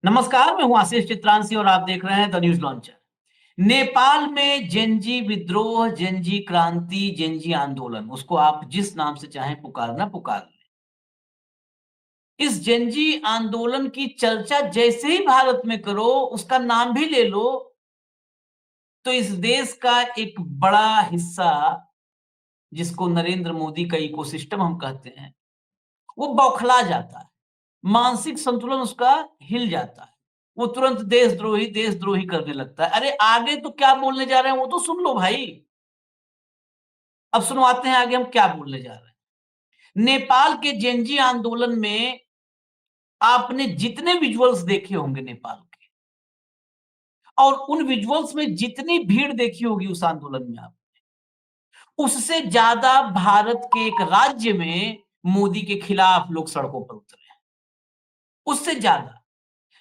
नमस्कार, मैं हूं आशीष चित्रांशी और आप देख रहे हैं द न्यूज लॉन्चर। नेपाल में जेनजी विद्रोह, जेनजी क्रांति, जेनजी आंदोलन, उसको आप जिस नाम से चाहें पुकारना पुकार लें। इस जेनजी आंदोलन की चर्चा जैसे ही भारत में करो, उसका नाम भी ले लो, तो इस देश का एक बड़ा हिस्सा, जिसको नरेंद्र मोदी का इकोसिस्टम हम कहते हैं, वो बौखला जाता है। मानसिक संतुलन उसका हिल जाता है। वो तुरंत देशद्रोही देशद्रोही करने लगता है। अरे आगे तो क्या बोलने जा रहे हैं वो तो सुन लो भाई। अब सुनवाते हैं आगे हम क्या बोलने जा रहे हैं। नेपाल के जेनजी आंदोलन में आपने जितने विजुअल्स देखे होंगे नेपाल के, और उन विजुअल्स में जितनी भीड़ देखी होगी उस आंदोलन में, आप उससे ज्यादा भारत के एक राज्य में मोदी के खिलाफ लोग सड़कों पर उतरे हैं। उससे ज्यादा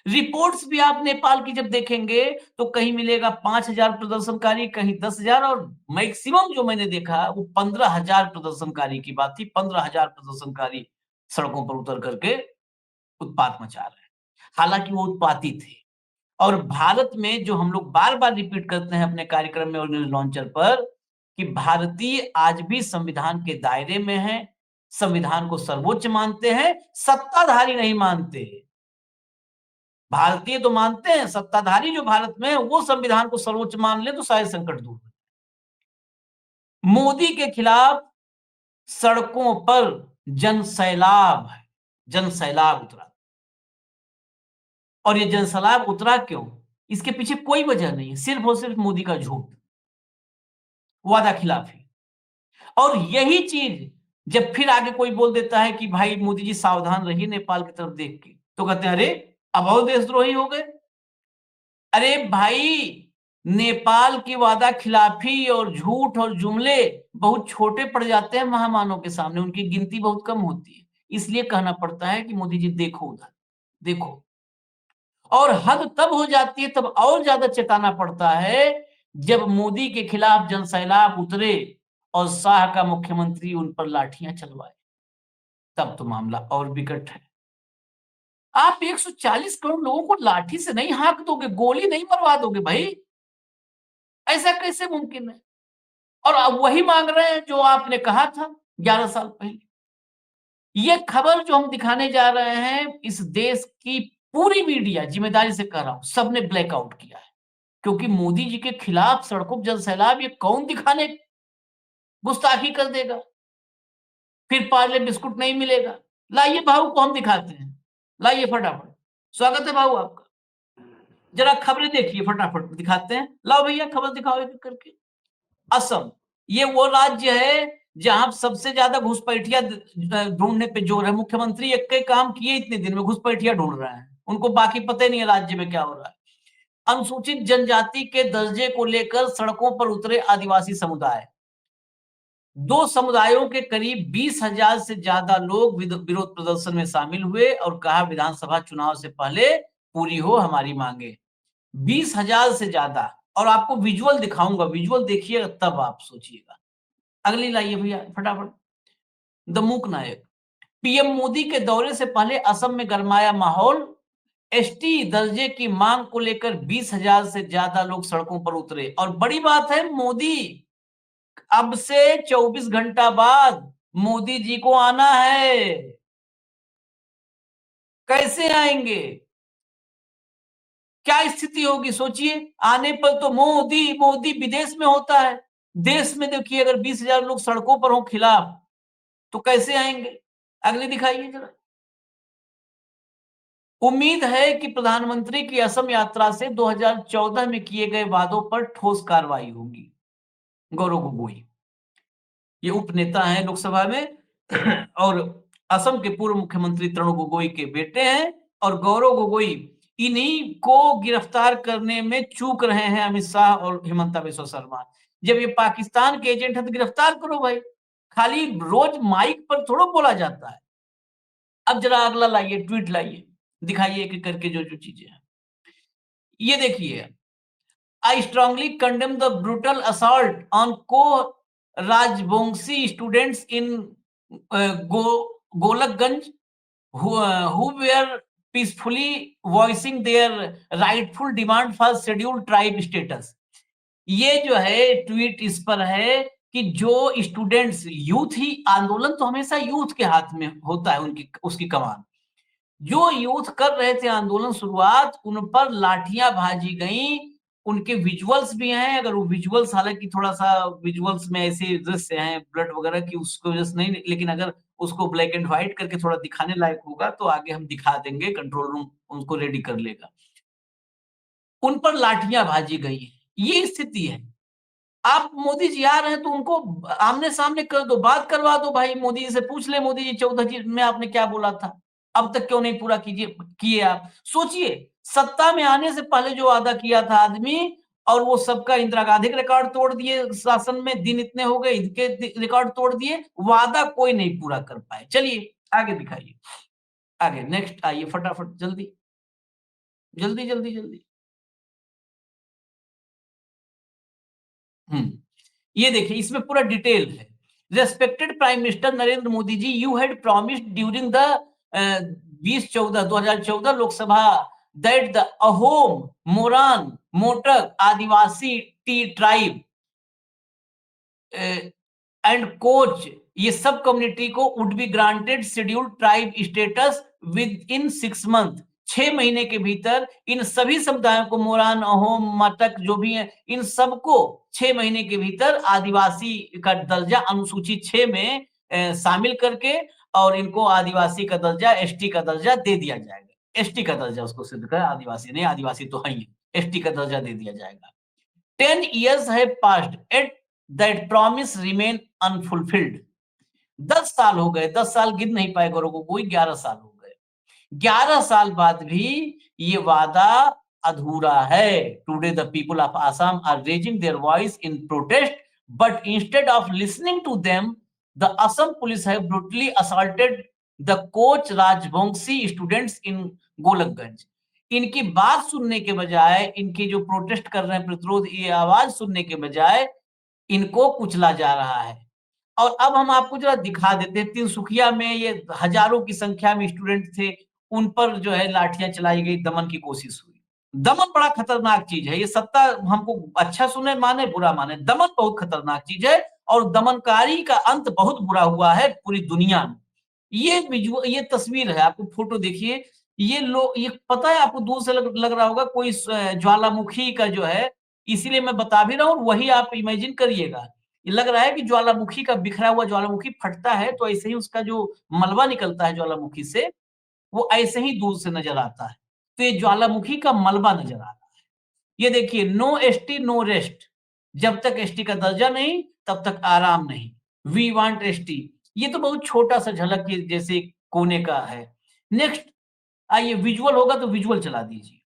रिपोर्ट्स भी आप नेपाल की जब देखेंगे तो कहीं मिलेगा 5,000 प्रदर्शनकारी, कहीं 10,000, और मैक्सिमम जो मैंने देखा वो 15,000 प्रदर्शनकारी की बात थी। 15,000 प्रदर्शनकारी सड़कों पर उतर करके उत्पात मचा रहे हैं। हालांकि वो उत्पाती थे। और भारत में जो हम लोग बार बार रिपीट करते हैं अपने कार्यक्रम में और न्यूज लॉन्चर पर, कि भारतीय आज भी संविधान के दायरे में है, संविधान को सर्वोच्च मानते हैं, सत्ताधारी नहीं मानते। भारतीय तो मानते हैं, सत्ताधारी जो भारत में है वो संविधान को सर्वोच्च मान ले तो शायद संकट दूर हो। मोदी के खिलाफ सड़कों पर जन सैलाब है, जन सैलाब उतरा। और ये जन सैलाब उतरा क्यों? इसके पीछे कोई वजह नहीं है, सिर्फ और सिर्फ मोदी का झूठ, वादा खिलाफी। और यही चीज जब फिर आगे कोई बोल देता है कि भाई मोदी जी सावधान रहिए नेपाल की तरफ देख के, तो कहते हैं अरे अब और देशद्रोही हो गए। अरे भाई, नेपाल की वादा खिलाफी और झूठ और जुमले बहुत छोटे पड़ जाते हैं महामानव के सामने, उनकी गिनती बहुत कम होती है। इसलिए कहना पड़ता है कि मोदी जी देखो उधर, देखो। और हद तब हो जाती है, तब और ज्यादा चेताना पड़ता है जब मोदी के खिलाफ जनसैलाब उतरे और शाह का मुख्यमंत्री उन पर लाठियां चलवाए, तब तो मामला और बिकट है। आप 140 करोड़ लोगों को लाठी से नहीं हाँक दोगे, गोली नहीं मरवा दोगे भाई, ऐसा कैसे मुमकिन है? और अब वही मांग रहे हैं जो आपने कहा था 11 साल पहले। ये खबर जो हम दिखाने जा रहे हैं, इस देश की पूरी मीडिया, जिम्मेदारी से कह रहा हूं, सबने ब्लैकआउट किया है। क्योंकि मोदी जी के खिलाफ सड़कों पर जल सैलाब, ये कौन दिखाने गुस्ताखी कर देगा? फिर पार्ले बिस्कुट नहीं मिलेगा। लाइए भाऊ को हम दिखाते हैं, लाइए फटाफट। स्वागत है भाऊ आपका। जरा खबरें देखिए, फटाफट दिखाते हैं। लाओ भैया खबर दिखाओ एक एक करके। असम, ये वो राज्य है जहां सबसे ज्यादा घुसपैठिया ढूंढने पे जोर है। मुख्यमंत्री एक के काम किए इतने दिन में घुसपैठिया ढूंढ रहे हैं, उनको बाकी पता ही नहीं है राज्य में क्या हो रहा है। अनुसूचित जनजाति के दर्जे को लेकर सड़कों पर उतरे आदिवासी समुदाय। दो समुदायों के करीब 20,000 से ज्यादा लोग विरोध प्रदर्शन में शामिल हुए और कहा विधानसभा चुनाव से पहले पूरी हो हमारी मांगे। 20,000 से ज्यादा। और आपको विजुअल दिखाऊंगा, विजुअल देखिएगा तब आप सोचिएगा। अगली लाइए भैया फटाफट। द मूक नायक, पीएम मोदी के दौरे से पहले असम में गरमाया माहौल। एसटी दर्जे की मांग को लेकर 20,000 से ज्यादा लोग सड़कों पर उतरे। और बड़ी बात है, मोदी अब से 24 घंटा बाद मोदी जी को आना है। कैसे आएंगे, क्या स्थिति होगी सोचिए। आने पर तो मोदी मोदी विदेश में होता है, देश में देखिए अगर 20,000 लोग सड़कों पर हो खिलाफ, तो कैसे आएंगे? अगली दिखाइए जरा। उम्मीद है कि प्रधानमंत्री की असम यात्रा से 2014 में किए गए वादों पर ठोस कार्रवाई होगी। गौरव गोगोई, ये उपनेता हैं लोकसभा में और असम के पूर्व मुख्यमंत्री तरुण गोगोई के बेटे हैं। और गौरव गोगोई इन्हीं को गिरफ्तार करने में चूक रहे हैं अमित शाह और हिमंता बिस्वा शर्मा। जब ये पाकिस्तान के एजेंट है तो गिरफ्तार करो भाई, खाली रोज माइक पर थोड़ा बोला जाता है। अब जरा अगला लाइए, ट्वीट लाइए, दिखाइए एक एक करके जो जो चीजें हैं। ये देखिए, I strongly condemn the brutal assault on को Rajbanshi students in Golakganj who were peacefully voicing their rightful demand for scheduled tribe status। ये जो है ट्वीट इस पर है कि जो स्टूडेंट्स, यूथ ही, आंदोलन तो हमेशा यूथ के हाथ में होता है, उनकी उसकी कमान। जो यूथ कर रहे थे आंदोलन शुरुआत, उन पर लाठियां भाजी गई। उनके विजुअल्स भी हैं, अगर वो विजुअल्स, हालांकि थोड़ा सा विजुअल्स में ऐसे दृश्य हैं ब्लड वगैरह की, उसको वजह से नहीं, लेकिन अगर उसको ब्लैक एंड व्हाइट करके थोड़ा दिखाने लायक होगा तो आगे हम दिखा देंगे, कंट्रोल रूम उनको रेडी कर लेगा। उन पर लाठियां भाजी गई है, ये स्थिति है। आप मोदी जी आ रहे हैं तो उनको आमने सामने कर दो, बात करवा दो भाई, मोदी जी से पूछ ले, मोदी जी 14 जी में आपने क्या बोला था, अब तक क्यों नहीं पूरा किए आप। सोचिए, सत्ता में आने से पहले जो वादा किया था आदमी, और वो सबका, इंदिरा गांधी के रिकॉर्ड तोड़ दिए, शासन में दिन इतने हो गए, इनके रिकॉर्ड तोड़ दिए, वादा कोई नहीं पूरा कर पाए। चलिए आगे दिखाइए, आगे नेक्स्ट आइए, फटाफट, जल्दी जल्दी जल्दी जल्दी। ये देखिए, इसमें पूरा डिटेल है। Respected prime minister Narendra Modi ji, you had promised during the 2014 Lok Sabha that the Ahom, Moran, Motok Adivasi tea tribe and Koch, ये सब कम्युनिटी को would be granted scheduled tribe status within 6 month. 6 महीने के भीतर इन सभी समुदायों को, मोरान, अहोम, मटक जो भी है, इन सबको 6 महीने के भीतर आदिवासी का दर्जा अनुसूची 6 में शामिल करके, और इनको आदिवासी का दर्जा, एसटी का दर्जा दे दिया जाएगा। एसटी का दर्जा उसको सिद्ध कर, आदिवासी नहीं, आदिवासी तो है ही, एसटी का दर्जा दे दिया जाएगा। 10 years have passed yet that promise remain unfulfilled। 10 साल हो गए, 10 साल गिन नहीं पाए गौरव को कोई, 11 साल हो गए। 11 साल बाद भी ये वादा अधूरा है। Today the people of Assam are raising their voice in protest, but instead of listening to them, the Assam police have brutally assaulted the Koch Rajbanshi students in Golakganj. इनकी बात सुनने के बजाय, इनकी जो प्रोटेस्ट कर रहे हैं, प्रतिरोध, ये आवाज सुनने के बजाय इनको कुचला जा रहा है। और अब हम आपको जरा दिखा देते हैं, तिनसुकिया में ये हजारों की संख्या में स्टूडेंट थे, उन पर जो है लाठियां चलाई गई, दमन की कोशिश हुई। दमन बड़ा खतरनाक चीज है, ये सत्ता हमको अच्छा सुने माने बुरा माने, दमन बहुत खतरनाक चीज है, और दमनकारी का अंत बहुत बुरा हुआ है पूरी दुनिया में। ये तस्वीर है, आपको फोटो देखिए, ये लोग, ये पता है आपको, दूर से लग रहा होगा कोई ज्वालामुखी का जो है, इसीलिए मैं बता भी रहा हूँ, वही आप इमेजिन करिएगा। ये लग रहा है कि ज्वालामुखी का बिखरा हुआ, ज्वालामुखी फटता है तो ऐसे ही उसका जो मलबा निकलता है ज्वालामुखी से, वो ऐसे ही दूर से नजर आता है। तो ये ज्वालामुखी का मलबा नजर आ रहा है। ये देखिए, नो एसटी नो रेस्ट, जब तक एसटी का दर्जा नहीं तब तक आराम नहीं, वी वांट एसटी। ये तो बहुत छोटा सा झलक ये जैसे कोने का है। नेक्स्ट आइए, विजुअल होगा तो विजुअल चला दीजिए,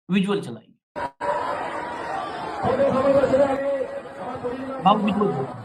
विजुअल चलाइए, बाबू विजुअल होगा।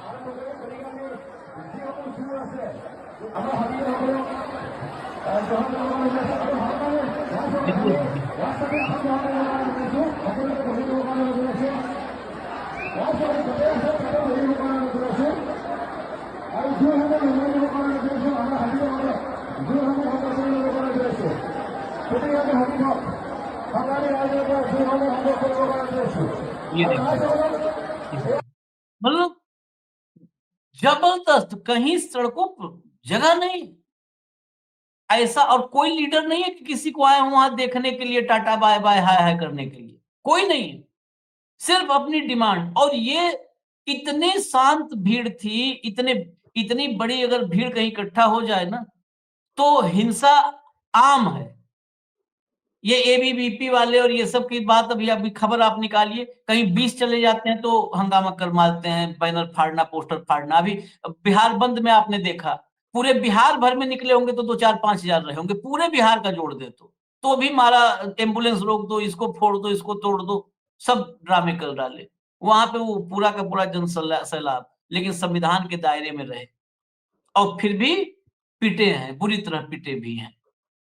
ये देखिए, मतलब जबरदस्त, कहीं सड़कों पर जगह नहीं ऐसा, और कोई लीडर नहीं है कि किसी को आए वहां देखने के लिए, टाटा बाय बाय हाय हाय करने के लिए, कोई नहीं है, सिर्फ अपनी डिमांड। और ये इतने शांत भीड़ थी, इतनी बड़ी अगर भीड़ कहीं इकट्ठा हो जाए ना, तो हिंसा आम है। ये एबीवीपी वाले और ये सब की बात, अभी खबर आप निकालिए, कहीं 20 चले जाते हैं तो हंगामा कर मारते हैं, बैनर फाड़ना, पोस्टर फाड़ना। अभी बिहार बंद में आपने देखा, पूरे बिहार भर में निकले होंगे तो 2-4-5 हजार रहे होंगे, पूरे बिहार का जोड़ दे तो भी मारा, एम्बुलेंस रोक दो, इसको फोड़ दो, इसको तोड़ दो, सब ड्रामे कर डाले। वहां पे वो पूरा का पूरा जन सैलाब, लेकिन संविधान के दायरे में रहे, और फिर भी पिटे हैं, बुरी तरह पिटे भी हैं,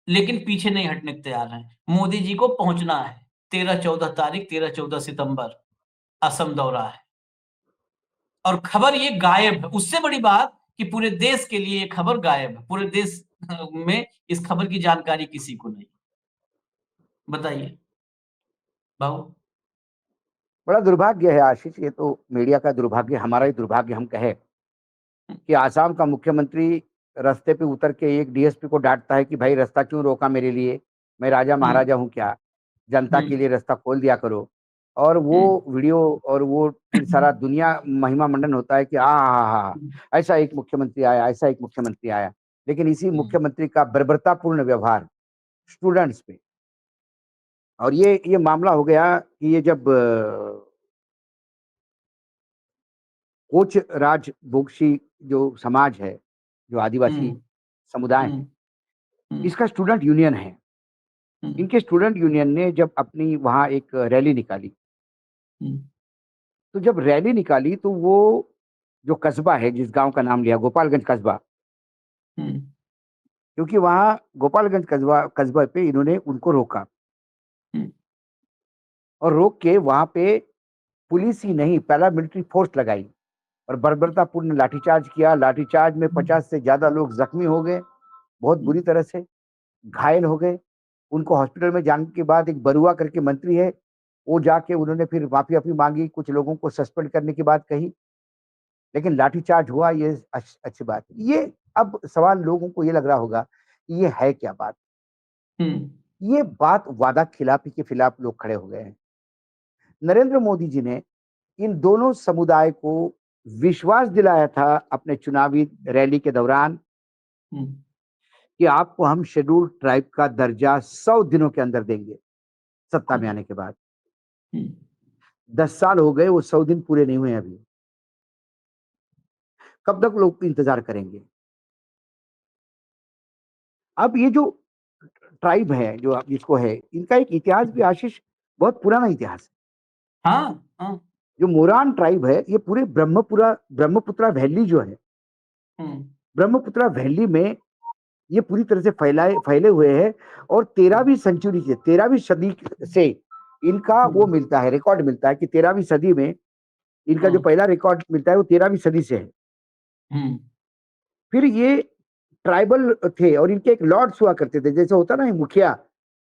लेकिन पीछे नहीं हटने को तैयार हैं। मोदी जी को पहुंचना है, 13-14 तारीख, 13-14 सितंबर असम दौरा है, और खबर ये गायब है। उससे बड़ी बात कि पूरे देश के लिए ये खबर गायब है, पूरे देश में इस खबर की जानकारी किसी को नहीं। बताइए बाबू। बड़ा दुर्भाग्य है आशीष, ये तो मीडिया का दुर्भाग्य, हमारा ही दुर्भाग्य हम कहे कि आसाम का मुख्यमंत्री रास्ते पे उतर के एक डीएसपी को डांटता है कि भाई रास्ता क्यों रोका मेरे लिए, मैं राजा हम्म। महाराजा हूँ क्या, जनता के हम्म। लिए रास्ता खोल दिया करो। और वो हम्म। वीडियो और वो फिर सारा दुनिया महिमा मंडन होता है कि आ ऐसा एक मुख्यमंत्री आया, ऐसा एक मुख्यमंत्री आया। लेकिन इसी हम्म। मुख्यमंत्री का बर्बरतापूर्ण व्यवहार स्टूडेंट्स पे, और ये मामला हो गया कि ये जब कोच राज बोक्सी जो समाज है, जो आदिवासी हम्म। समुदाय है, हम्म। हम्म। इसका स्टूडेंट यूनियन है। हम्म। इनके स्टूडेंट यूनियन ने जब अपनी वहां एक रैली निकाली, हम्म। तो जब रैली निकाली तो वो जो कस्बा है, जिस गांव का नाम लिया गोपालगंज कस्बा, हम्म। क्योंकि वहां गोपालगंज कस्बा कस्बा पे इन्होंने उनको रोका, हम्म। और रोक के वहां पे पुलिस ही नहीं पैरामिलिट्री फोर्स लगाई और बर्बरतापूर्ण लाठीचार्ज किया। लाठीचार्ज में 50 से ज्यादा लोग जख्मी हो गए, बहुत बुरी तरह से घायल हो गए। उनको हॉस्पिटल में जाने के बाद एक बरुआ करके मंत्री है, वो जाके उन्होंने फिर माफी अपी मांगी, कुछ लोगों को सस्पेंड करने की बात कही, लेकिन लाठीचार्ज हुआ, ये अच्छी बात है। ये अब सवाल लोगों को ये लग रहा होगा कि ये है क्या बात। हम्म। ये बात वादा खिलाफी के खिलाफ लोग खड़े हो गए हैं। नरेंद्र मोदी जी ने इन दोनों समुदाय को विश्वास दिलाया था अपने चुनावी रैली के दौरान हम्म। कि आपको हम शेड्यूल्ड ट्राइब का दर्जा 100 दिनों के अंदर देंगे, सत्ता में हम्म। आने के बाद। हम्म। 10 साल हो गए, वो 100 दिन पूरे नहीं हुए अभी। कब तक लोग इंतजार करेंगे? अब ये जो ट्राइब है, जो आप जिसको है, इनका एक इतिहास भी आशीष, बहुत पुराना इतिहास है। हाँ। हाँ। जो मोरान ट्राइब है, ये पूरे ब्रह्मपुत्रा वैली जो है, हम्म। ब्रह्मपुत्रा वैली में ये पूरी तरह से फैले हुए हैं। और 13वीं सदी से इनका वो हम्म। मिलता है, रिकॉर्ड मिलता है कि 13वीं सदी में इनका जो हम्म। पहला रिकॉर्ड मिलता है वो 13वीं सदी से है। हम्म। फिर ये ट्राइबल थे और इनके एक लॉर्ड्स हुआ करते थे, जैसे होता ना मुखिया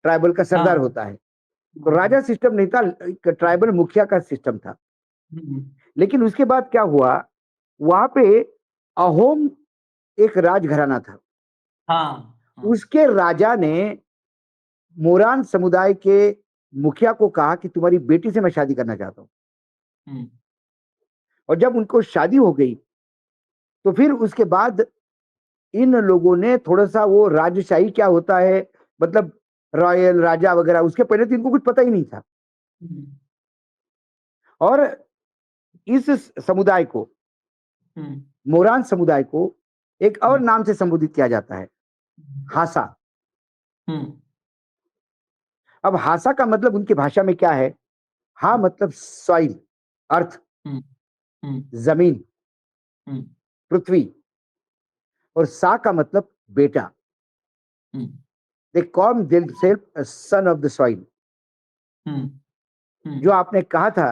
ट्राइबल का सरदार हाँ। होता है, तो राजा सिस्टम नहीं था, एक ट्राइबल मुखिया का सिस्टम था। हम्म। लेकिन उसके बाद क्या हुआ, वहां पे अहोम एक राजघराना था। हाँ। हाँ। उसके राजा ने मोरान समुदाय के मुखिया को कहा कि तुम्हारी बेटी से मैं शादी करना चाहता हूं। हम्म। और जब उनको शादी हो गई, तो फिर उसके बाद इन लोगों ने थोड़ा सा वो राजशाही क्या होता है, मतलब रॉयल राजा वगैरह, उसके पहले तो इनको कुछ पता ही नहीं था। हम्म। और इस समुदाय को, हम्म। मोरान समुदाय को एक और नाम से संबोधित किया जाता है, हासा। हम्म। अब हासा का मतलब उनकी भाषा में क्या है? हा मतलब सॉइल, अर्थ, हम्म। हम्म। जमीन, हम्म। पृथ्वी। और सा का मतलब बेटा। Hmm. They call themselves son of the soil. Hmm. जो हम्म। आपने कहा था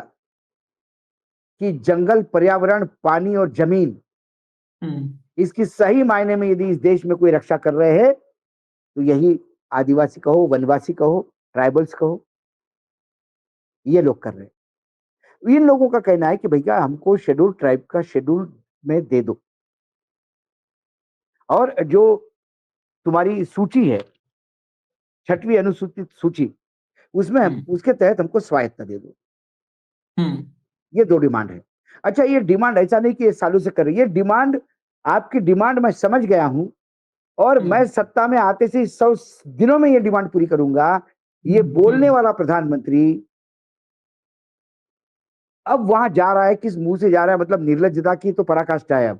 कि जंगल, पर्यावरण, पानी और जमीन, हम्म। इसकी सही मायने में यदि इस देश में कोई रक्षा कर रहे हैं तो यही आदिवासी कहो, वनवासी कहो, ट्राइबल्स कहो, ये लोग कर रहे हैं। इन लोगों का कहना है कि भैया हमको शेड्यूल ट्राइब का शेड्यूल में दे दो, और जो तुम्हारी सूची है, 6वीं अनुसूचित सूची, उसमें हम्म। उसके तहत हमको स्वायत्ता दे दो। हम्म। ये दो डिमांड है। अच्छा, ये डिमांड ऐसा नहीं कि ये सालों से कर रही है, डिमांड, आपकी डिमांड मैं समझ गया हूं, और मैं हम्म। सत्ता में आते से 100 दिनों में ये डिमांड पूरी करूंगा। ये बोलने हम्म। वाला प्रधानमंत्री अब वहां जा रहा है, किस मुंह से जा रहा है, मतलब निर्लज्जता की तो पराकाष्ठा है। अब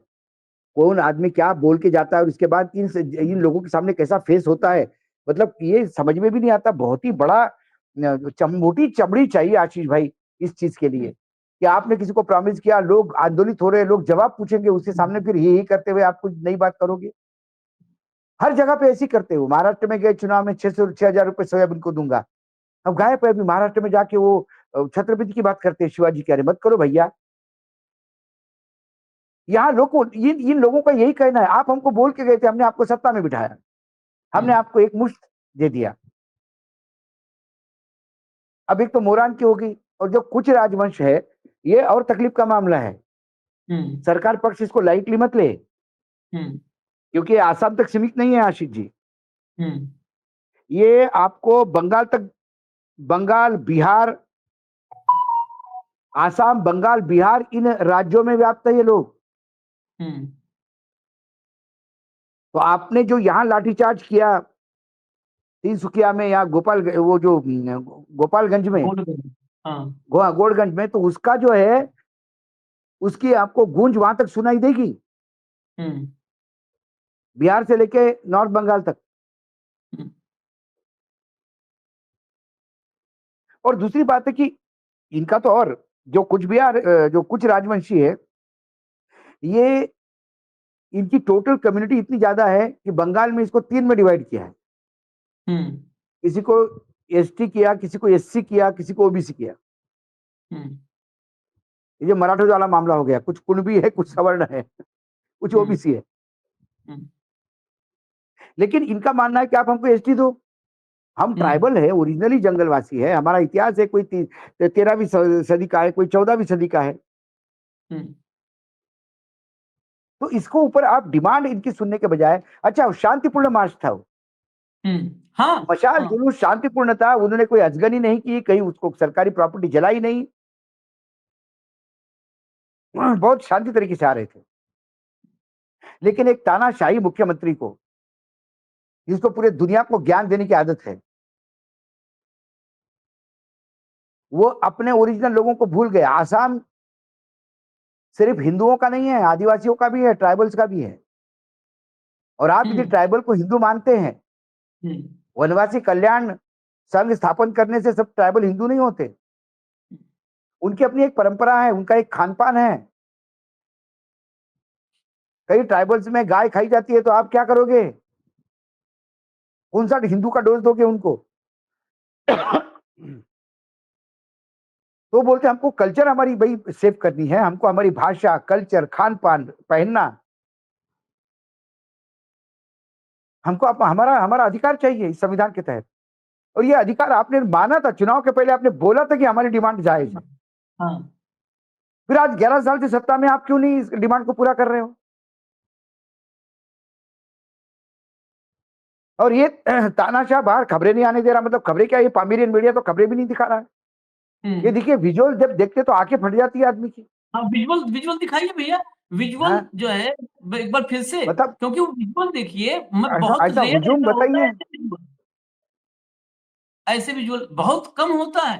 कौन आदमी क्या बोल के जाता है और उसके बाद इन लोगों के सामने कैसा फेस होता है, मतलब ये समझ में भी नहीं आता। बहुत ही बड़ा मोटी चमड़ी चाहिए आशीष भाई इस चीज के लिए कि आपने किसी को प्रॉमिस किया, लोग आंदोलित हो रहे हैं, लोग जवाब पूछेंगे उसके सामने, फिर ही करते हुए आप कुछ नई बात करोगे। हर जगह पे ऐसी करते हो। महाराष्ट्र में गए चुनाव में 6,000 रुपए सोयाबीन को दूंगा, अब गायब है। अभी महाराष्ट्र में जाके वो छत्रपति की बात करते हैं, शिवाजी कह रहे, मत करो भैया। यहाँ लोगों, इन लोगों का यही कहना है, आप हमको बोल के गए थे, हमने आपको सत्ता में बिठाया, हमने हम्म। आपको एक मुश्त दे दिया, अब एक तो मोरान की होगी, और जो कुछ राजवंश है, ये और तकलीफ का मामला है। सरकार पक्ष इसको लाइटली मत ले, क्योंकि आसाम तक सीमित नहीं है आशिक जी। ये आपको बंगाल तक, बंगाल, बिहार, आसाम, बंगाल, बिहार, इन राज्यों में व्याप्त है ये लोग। तो आपने जो यहाँ लाठीचार्ज किया तिनसुकिया में या वो जो गोपालगंज में, गोलगंज में, तो उसका जो है, उसकी आपको गूंज वहां तक सुनाई देगी, बिहार से लेके नॉर्थ बंगाल तक। और दूसरी बात है कि इनका तो, और जो कुछ बिहार, जो कुछ राजवंशी है, ये इनकी टोटल कम्युनिटी इतनी ज्यादा है कि बंगाल में इसको 3 में डिवाइड किया है। किसी को एसटी किया, किसी को एससी किया, किसी को ओबीसी किया। ये जो मराठा वाला मामला हो गया, कुछ कुणबी है, कुछ सवर्ण है, कुछ ओबीसी है। लेकिन इनका मानना है कि आप हमको एसटी दो, हम ट्राइबल है, ओरिजिनली जंगलवासी है, हमारा इतिहास है, कोई 13वीं सदी का है, कोई 14वीं सदी का है। तो इसको ऊपर आप डिमांड इनकी सुनने के बजाय, अच्छा शांतिपूर्ण मार्च था वो, हाँ, मशाल जुलूस शांतिपूर्ण था, उन्होंने कोई अजगनी नहीं की, कहीं उसको सरकारी प्रॉपर्टी जलाई नहीं, बहुत शांति तरीके से आ रहे थे। लेकिन एक तानाशाही मुख्यमंत्री को, जिसको पूरे दुनिया को ज्ञान देने की आदत है, वो अपने ओरिजिनल लोगों को भूल गए। आसाम सिर्फ हिंदुओं का नहीं है, आदिवासियों का भी है, ट्राइबल्स का भी है। और आप यदि ट्राइबल को हिंदू मानते हैं, वनवासी कल्याण संघ स्थापन करने से सब ट्राइबल हिंदू नहीं होते। उनकी अपनी एक परंपरा है, उनका एक खान पान है। कई ट्राइबल्स में गाय खाई जाती है, तो आप क्या करोगे? कौन सा हिंदू का डोज दोगे उनको? तो बोलते हमको कल्चर हमारी भाई सेव करनी है, हमको हमारी भाषा, कल्चर, खान पान, पहनना, हमको हमारा हमारा अधिकार चाहिए इस संविधान के तहत। और ये अधिकार आपने माना था, चुनाव के पहले आपने बोला था कि हमारी डिमांड जायज है। फिर आज 11 साल से सत्ता में आप क्यों नहीं इस डिमांड को पूरा कर रहे हो? और ये तानाशाह बाहर खबरें नहीं आने दे रहा, मतलब खबरें क्या, ये पामिरियन मीडिया तो खबरें भी नहीं दिखा रहा है। ये देखिए विजुअल जब देखते तो आंखें फट जाती है आदमी की। विजुअल विजुअल दिखाइए भैया, विजुअल जो है एक बार फिर से, मतलब क्योंकि वो विजुअल देखिए, मैं बहुत ऐसा रेयर हुजूम ऐसा होता है, बताइए। ऐसे विजुअल बहुत कम होता है।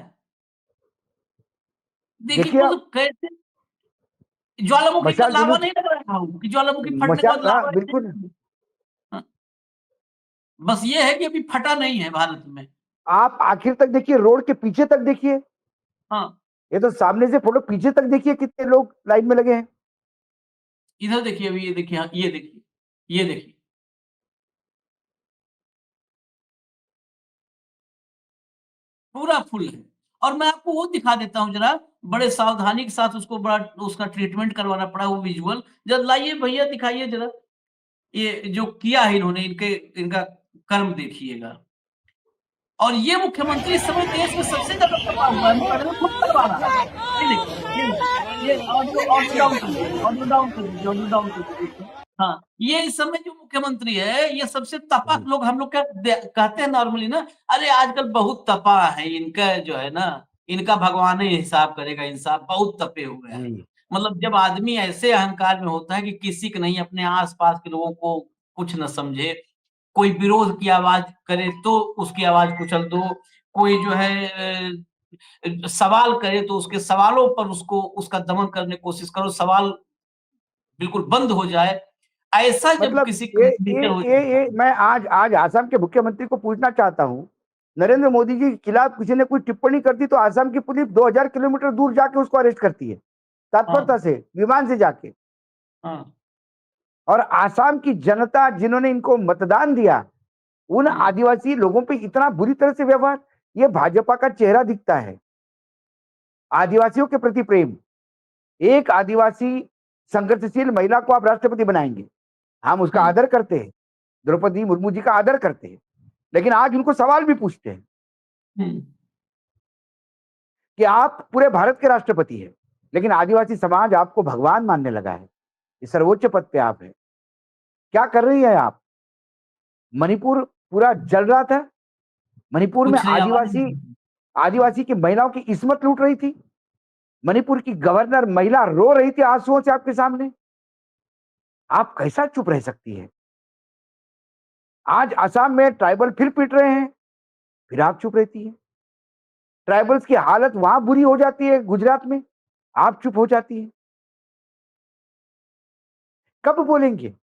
देखिए देखिए वो कैसे ज्वालामुखी का मशाल लावा जुलूस, नहीं लग रहा है, कि ज्वालामुखी फटने के मशाल, बाद हाँ लावा बिल्कुल। हाँ, बस ये है कि अभी फटा नहीं है भारत में। आप आखिर तक देखिए, रोड के पीछे तक देखिए। हाँ, ये तो सामने से फोटो, पीछे तक देखिए कितने लोग लाइन में लगे हैं। इधर देखिए, अभी ये देखिए, हाँ, ये देखिए, ये देखिए, पूरा फुल है। और मैं आपको वो दिखा देता हूँ जरा, बड़े सावधानी के साथ उसको बड़ा उसका ट्रीटमेंट करवाना पड़ा, वो विजुअल जरा लाइए भैया, दिखाइए जरा। ये जो किया है इन्होंने, इनका कर्म देखिएगा। और ये मुख्यमंत्री इस समय देश में सबसे ज्यादा तपा हुआ है, मुकदमे खुद करवा रहा है। ये देखिए, ये ऑडियो डाउन कर दीजिए, ऑडियो डाउन कर दीजिए, ऑडियो डाउन कर दीजिए। हाँ, ये इस समय जो मुख्यमंत्री है, ये सबसे तपा लोग, हम लोग क्या कहते हैं नॉर्मली ना, अरे आजकल बहुत तपा है, इनका जो है ना, इनका भगवान ही हिसाब करेगा, इंसाफ, बहुत तपे हुए हैं। मतलब जब आदमी ऐसे अहंकार में होता है कि किसी के नहीं, अपने आस-पास के लोगों को कुछ न समझे, कोई विरोध की आवाज करे तो उसकी आवाज कुचल दो, कोई जो है सवाल करे तो उसके सवालों पर उसको उसका दमन करने की कोशिश करो, सवाल बिल्कुल बंद हो जाए। ऐसा जब मतलब किसी का नेचर हो जाता है। मैं आज आज आसाम के मुख्यमंत्री को पूछना चाहता हूँ, नरेंद्र मोदी जी के खिलाफ किसी ने कोई टिप्पणी कर दी तो आसाम की पुलिस 2000 किलोमीटर दूर जाके उसको अरेस्ट करती है, तत्परता हाँ, से, विमान से जाके। हाँ, और आसाम की जनता जिन्होंने इनको मतदान दिया, उन हुँ, आदिवासी लोगों पे इतना बुरी तरह से व्यवहार, ये भाजपा का चेहरा दिखता है। आदिवासियों के प्रति प्रेम। एक आदिवासी संघर्षशील महिला को आप राष्ट्रपति बनाएंगे, हम उसका हुँ, आदर करते हैं, द्रौपदी मुर्मू जी का आदर करते हैं, लेकिन आज उनको सवाल भी पूछते हैं। हुँ। कि आप पूरे भारत के राष्ट्रपति हैं, लेकिन आदिवासी समाज आपको भगवान मानने लगा है, ये सर्वोच्च पद पे आप हैं। क्या कर रही है आप? मणिपुर पूरा जल रहा था, मणिपुर में कुछ नहीं, आवाज आदिवासी नहीं। आदिवासी की महिलाओं की इस्मत लूट रही थी, मणिपुर की गवर्नर महिला रो रही थी आंसुओं से आपके सामने। आप कैसा चुप रह सकती है? आज असम में ट्राइबल फिर पिट रहे हैं, फिर आप चुप रहती है। ट्राइबल्स की हालत वहां बुरी हो जाती है गुजरात में, आप चुप हो जाती है। कब बोलेंगे?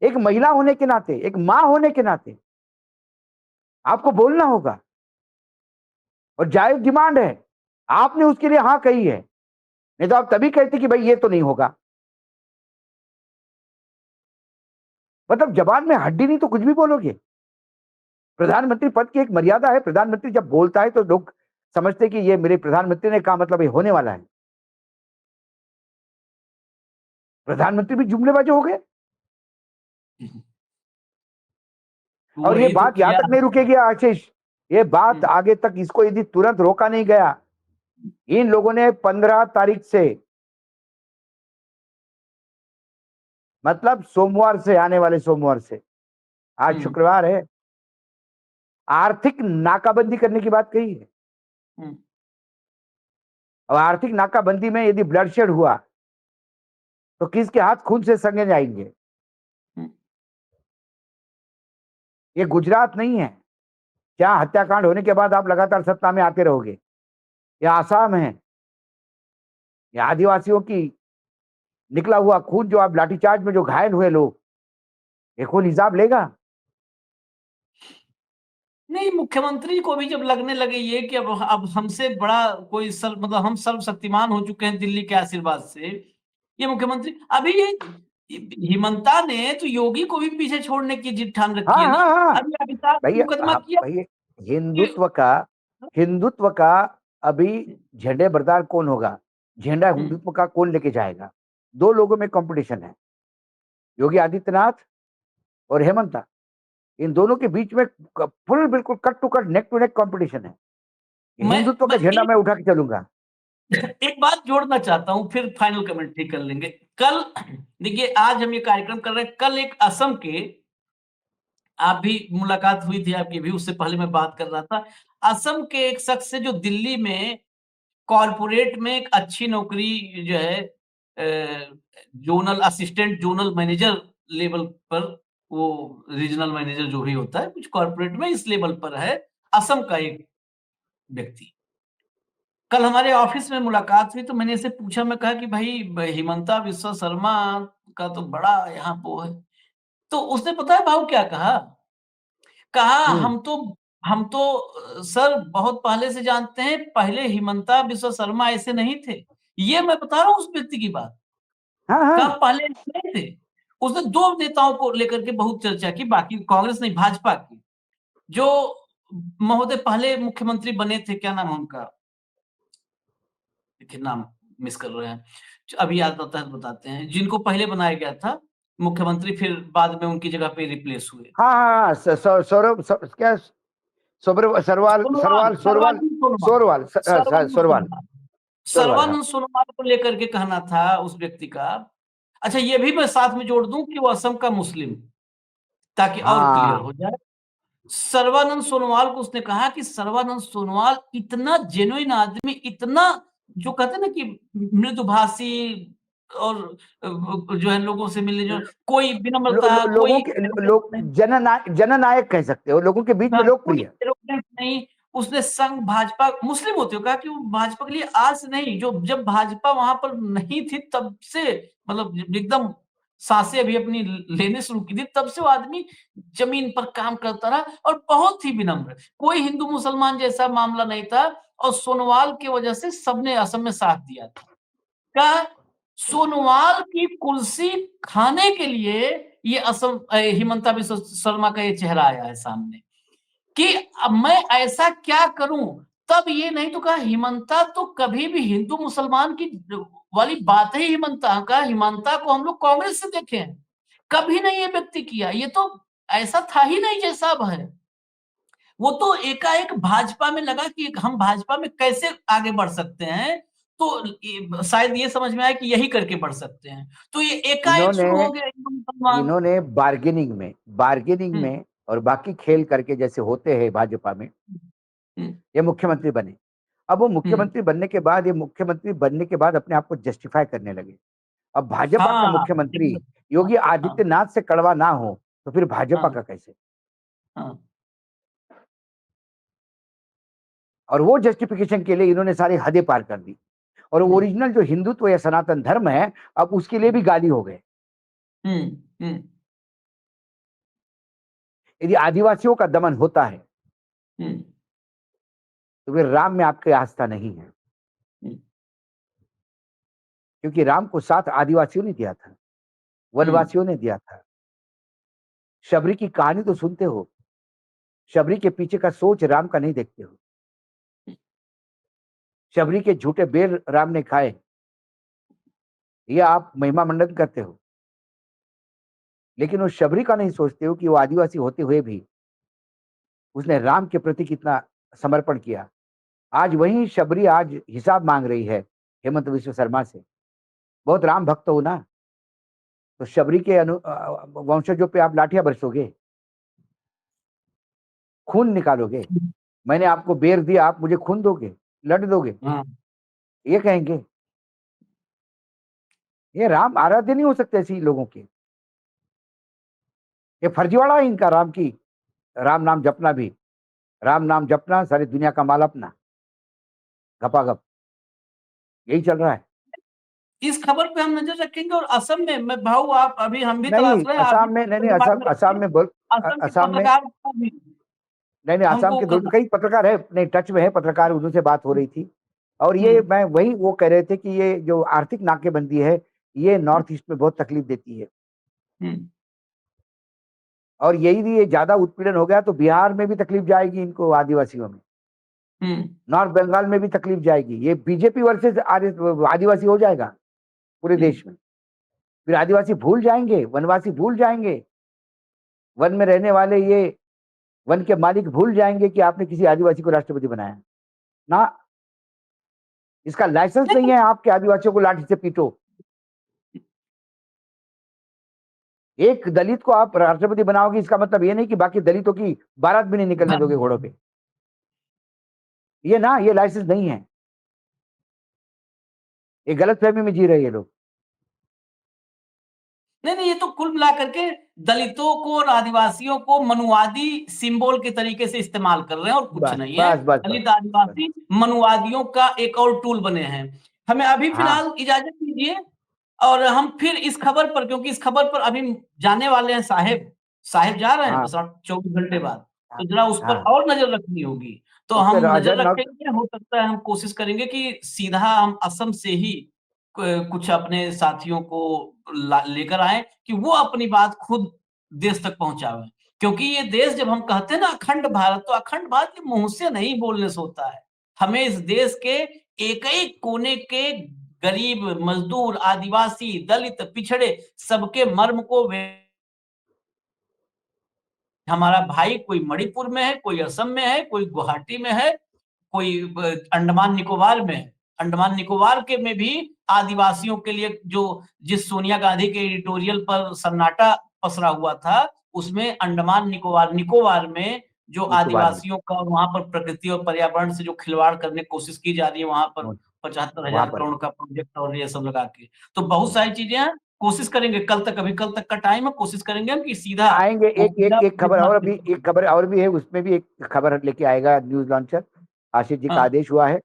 एक महिला होने के नाते, एक मां होने के नाते आपको बोलना होगा, और जायज डिमांड है, आपने उसके लिए हाँ कही है, नहीं तो आप तभी कहते कि भाई ये तो नहीं होगा। मतलब जबान में हड्डी नहीं तो कुछ भी बोलोगे। प्रधानमंत्री पद की एक मर्यादा है, प्रधानमंत्री जब बोलता है तो लोग समझते कि ये मेरे प्रधानमंत्री ने कहा, मतलब ये होने वाला है। प्रधानमंत्री भी जुमलेबाज हो गए। और ये वही तो बात यहां किया। तक नहीं रुकेगी आशीष, ये बात आगे तक, इसको यदि तुरंत रोका नहीं गया, इन लोगों ने 15 तारीख से, मतलब सोमवार से, आने वाले सोमवार से, आज शुक्रवार है, आर्थिक नाकाबंदी करने की बात कही है। और आर्थिक नाकाबंदी में यदि ब्लडशेड हुआ तो किसके हाथ खून से संगे जाएंगे? ये गुजरात नहीं है जहां हत्याकांड होने के बाद आप लगातार सत्ता में आते रहोगे। ये आसाम है, ये आदिवासियों की निकला हुआ खून, जो आप लाठीचार्ज में जो घायल हुए लोग, ये खून हिसाब लेगा? नहीं, मुख्यमंत्री को भी जब लगने लगे ये कि अब हमसे बड़ा कोई मतलब हम सर्वशक्तिमान हो चुके हैं दिल्ली के आशीर्वाद से, ये मुख्यमंत्री अभी ये हिमंता ने तो योगी को भी पीछे छोड़ने की जिद ठान रखी हाँ है ना। हाँ हाँ। अभी अमिताभ ने भैया, मुकदमा आप किया भैया, कि हिंदुत्व का अभी झंडे बरदार कौन होगा, झंडा हिंदुत्व का कौन लेके जाएगा? दो लोगों में कंपटीशन है, योगी आदित्यनाथ और हेमंता। इन दोनों के बीच में फुल बिल्कुल cut to cut, neck to neck competition है। हिंदुत्व का मैं झंडा मैं उठा के चलूंगा। एक बात जोड़ना चाहता हूं, फिर फाइनल कमेंट ठीक कर लेंगे। कल देखिए, आज हम ये कार्यक्रम कर रहे हैं, कल एक असम के, आप भी मुलाकात हुई थी आपकी भी, उससे पहले मैं बात कर रहा था, असम के एक शख्स से जो दिल्ली में कॉर्पोरेट में एक अच्छी नौकरी जो है, zonal assistant, zonal manager level पर, वो रीजनल मैनेजर जो भी होता है कुछ कॉर्पोरेट में इस लेवल पर है, असम का एक व्यक्ति। कल हमारे ऑफिस में मुलाकात हुई तो मैंने इसे पूछा, मैं कहा कि भाई हिमंता बिस्वा शर्मा का तो बड़ा यहाँ वो है। तो उसने पता है भाव क्या कहा? कहा हम्म। हम तो सर बहुत पहले से जानते हैं, पहले हिमंता बिस्वा शर्मा ऐसे नहीं थे। ये मैं बता रहा हूँ उस व्यक्ति की बात। हाँ कहा हाँ। पहले ऐसे नहीं थे। उसने 2 नेताओं को लेकर के बहुत चर्चा की, बाकी कांग्रेस नहीं, भाजपा की। जो महोदय पहले मुख्यमंत्री बने थे, क्या नाम है उनका? देखिए नाम मिस कर रहे हैं। अभी याद आता है तो बताते हैं। जिनको पहले बनाया गया था मुख्यमंत्री, फिर बाद में उनकी जगह पे रिप्लेस हुए। हाँ हाँ हाँ, सौरभ, क्या, सरवाल सोनोवाल, सरवाल सोरवाल सर्बानंद सोनोवाल, सोरवाल सर्बानंद सोरवाल सोनोवाल। सोरवाल, हाँ। सर्बानंद सोनोवाल को लेकर के कहना था उस व्यक्ति का। अच्छा, ये भी मैं साथ में जोड़ दूं कि वो असम का मुस्लिम, ताकि और क्लियर हाँ। हो जाए। सर्बानंद सोनोवाल को उसने कहा कि सर्बानंद सोनोवाल इतना जेन्युइन आदमी, इतना जो कहते हैं ना कि मृदुभाषी, और जो है लोगों से मिलने जो कोई विनम्रता, लोगों कोई के लोग जननायक कह सकते हो, लोगों के बीच में हाँ, कोई लोकप्रिय। एरोगेंस नहीं। उसने संघ भाजपा मुस्लिम होते हुए कहा कि वो भाजपा के लिए आज से नहीं, जो जब भाजपा वहां पर नहीं थी तब से, मतलब एकदम सांसें अभी अपनी लेने शुरू की थी, तब से वो आदमी जमीन पर काम करता रहा और बहुत ही विनम्र। कोई हिंदू मुसलमान जैसा मामला नहीं था, और सोनोवाल की वजह से सबने असम में साथ दिया था। क्या सोनोवाल की कुर्सी खाने के लिए ये असम हिमंता बिस्वा शर्मा का ये चेहरा आया है सामने, कि अब मैं ऐसा क्या करूं। तब ये नहीं तो कहा हिमंता तो कभी भी हिंदू मुसलमान की वाली बात ही हिमंता का, हिमंता को हम लोग कांग्रेस से देखे हैं, कभी नहीं ये व्यक्ति किया, ये तो ऐसा था ही नहीं जैसा अब है। वो तो एकाएक भाजपा में लगा कि हम भाजपा में कैसे आगे बढ़ सकते हैं, तो शायद ये समझ में आया कि यही करके बढ़ सकते हैं, तो ये एकाएक इन्होंने शुरू हो गया मुसलमान। इन्होंने बार्गेनिंग हम्म, में और बाकी खेल करके जैसे होते हैं भाजपा में, हम्म, ये मुख्यमंत्री बने। अब वो हम्म, मुख्यमंत्री बनने के बाद अपने आप को जस्टिफाई करने लगे। अब भाजपा का हाँ, मुख्यमंत्री योगी हाँ, आदित्यनाथ से कड़वा ना हो तो फिर भाजपा हाँ, का कैसे? हाँ, और वो जस्टिफिकेशन के लिए इन्होंने सारी हदें पार कर दी। और हम्म, ओरिजिनल जो हिंदुत्व या सनातन धर्म है, अब उसके लिए भी गाली हो गए। हम्म, हम्म, यदि आदिवासियों का दमन होता है हम्म, तो फिर राम में आपकी आस्था नहीं है, हम्म, क्योंकि राम को साथ आदिवासियों ने दिया था, हम्म, वनवासियों ने दिया था। शबरी की कहानी तो सुनते हो, शबरी के पीछे का सोच राम का नहीं देखते हो। शबरी के झूठे बेर राम ने खाए, ये आप महिमा मंडन करते हो, लेकिन उस शबरी का नहीं सोचते हो कि वो आदिवासी होते हुए भी उसने राम के प्रति कितना समर्पण किया। आज वही शबरी आज हिसाब मांग रही है हेमंत विश्व शर्मा से। बहुत राम भक्त हो ना, तो शबरी के वंशजों पे आप लाठियां बरसोगे, खून निकालोगे। मैंने आपको बेर दिया, आप मुझे खून दोगे, लड़ दोगे, हाँ, ये कहेंगे। ये राम आराध्य नहीं हो सकते ऐसे ही लोगों के। ये फर्जीवाड़ा है इनका राम की, राम नाम जपना भी। राम नाम जपना, सारी दुनिया का माल अपना, गपागप यही चल रहा है। इस खबर पे हम नजर रखेंगे। और असम में मैं भाऊ, आप अभी, हम भी नहीं तलाश रहे हैं, आप भी असम में, नहीं नहीं, बात असम करेंगे। असम में बोल, असम के असम में, पत्रकार को भी नहीं नहीं, असम हमको के दो कई पत्रकार है, नहीं टच में है पत्रकार, उनसे बात हो रही थी। और ये हम्म, मैं वही वो कह रहे थे कि ये जो आर्थिक नाकेबंदी है, ये नॉर्थ ईस्ट में बहुत तकलीफ देती है। हम्म, और यही ये ज्यादा उत्पीड़न हो गया तो बिहार में भी तकलीफ जाएगी इनको, आदिवासियों में। हम्म, नॉर्थ बंगाल में भी तकलीफ जाएगी। ये बीजेपी वर्सेस आदिवासी हो जाएगा पूरे हम्म। देश में। फिर आदिवासी भूल जाएंगे, वनवासी भूल जाएंगे, वन में रहने वाले ये वन के मालिक भूल जाएंगे कि आपने किसी आदिवासी को राष्ट्रपति बनाया ना। इसका लाइसेंस नहीं नहीं, है आपके आदिवासियों को लाठी से पीटो। एक दलित को आप राष्ट्रपति बनाओगे, इसका मतलब ये नहीं कि बाकी दलितों की बारात भी नहीं निकलने दोगे घोड़ों पे। ये ना, ये लाइसेंस नहीं है। ये गलत फहमी में जी रहे हैं ये लोग। नहीं, नहीं, ये तो कुल मिलाकर के दलितों को और आदिवासियों को मनुवादी सिंबल के तरीके से इस्तेमाल कर रहे हैं, और कुछ बस नहीं है। बस बस बस दलित बस। आदिवासी मनुवादियों का एक और टूल बने हैं। हमें अभी हाँ फिलहाल इजाजत दीजिए, और हम फिर इस खबर पर, क्योंकि इस खबर पर अभी जाने वाले हैं साहेब, साहेब जा रहे हैं हाँ बस 24 घंटे बाद, हाँ तो जरा उस पर हाँ। और नजर रखनी होगी। तो उस पर हम राजा नजर नॉट, रखेंगे, हो सकता है हम कोशिश करेंगे कि सीधा हम असम से ही कुछ अपने साथियों को लेकर आए, कि वो अपनी बात खुद देश तक पहुंचावे। क्योंकि ये देश, जब हम कहते हैं ना अखंड भारत, तो अखंड भारत ये मुंह से नहीं बोलने से होता है। हमें इस देश के एक एक कोने के गरीब, मजदूर, आदिवासी, दलित, पिछड़े सबके मर्म को हमारा भाई कोई मणिपुर में है, कोई असम में है, कोई गुवाहाटी में है, कोई अंडमान निकोबार में है। अंडमान निकोबार के में भी आदिवासियों के लिए जो, जिस सोनिया गांधी के एडिटोरियल पर सन्नाटा पसरा हुआ था, उसमें अंडमान निकोबार निकोबार में जो निकोबार में, आदिवासियों का, वहां पर प्रकृति और पर्यावरण से जो खिलवाड़ करने की कोशिश की जा रही है, वहां पर 75,000 वहां पर करोड़ का प्रोजेक्ट और ये सब लगा के, तो बहुत सारी चीजें हैं। कोशिश करेंगे कल तक, अभी कल तक का टाइम है, कोशिश करेंगे हम कि सीधा आएंगे। वो एक एक पूरा एक खबर और भी, हाँ, एक खबर और भी है, उसमें भी एक खबर लेके आएगा न्यूज लॉन्चर। आशीष जी का हाँ, आदेश हुआ है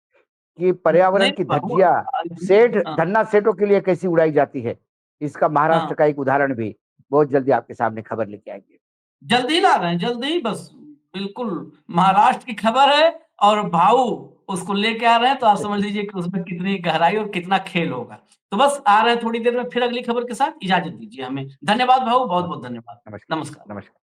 कि पर्यावरण नहीं की बाबू, धज्जियां सेठ हाँ, धन्ना सेठों के लिए कैसी उड़ाई जाती है, इसका महाराष्ट्र हाँ, का एक उदाहरण भी बहुत जल्दी आपके सामने खबर लेके आएंगे। जल्दी ही ला रहे हैं, जल्दी ही बस, बिल्कुल महाराष्ट्र की खबर है, और भाऊ उसको लेके आ रहे हैं, तो आप समझ लीजिए कि उसमें कितनी गहराई और कितना खेल होगा। तो बस आ रहे हैं थोड़ी देर में फिर अगली खबर के साथ। इजाजत दीजिए हमें। धन्यवाद भाऊ, बहुत बहुत धन्यवाद। नमस्कार। नमस्कार। नमस्कार।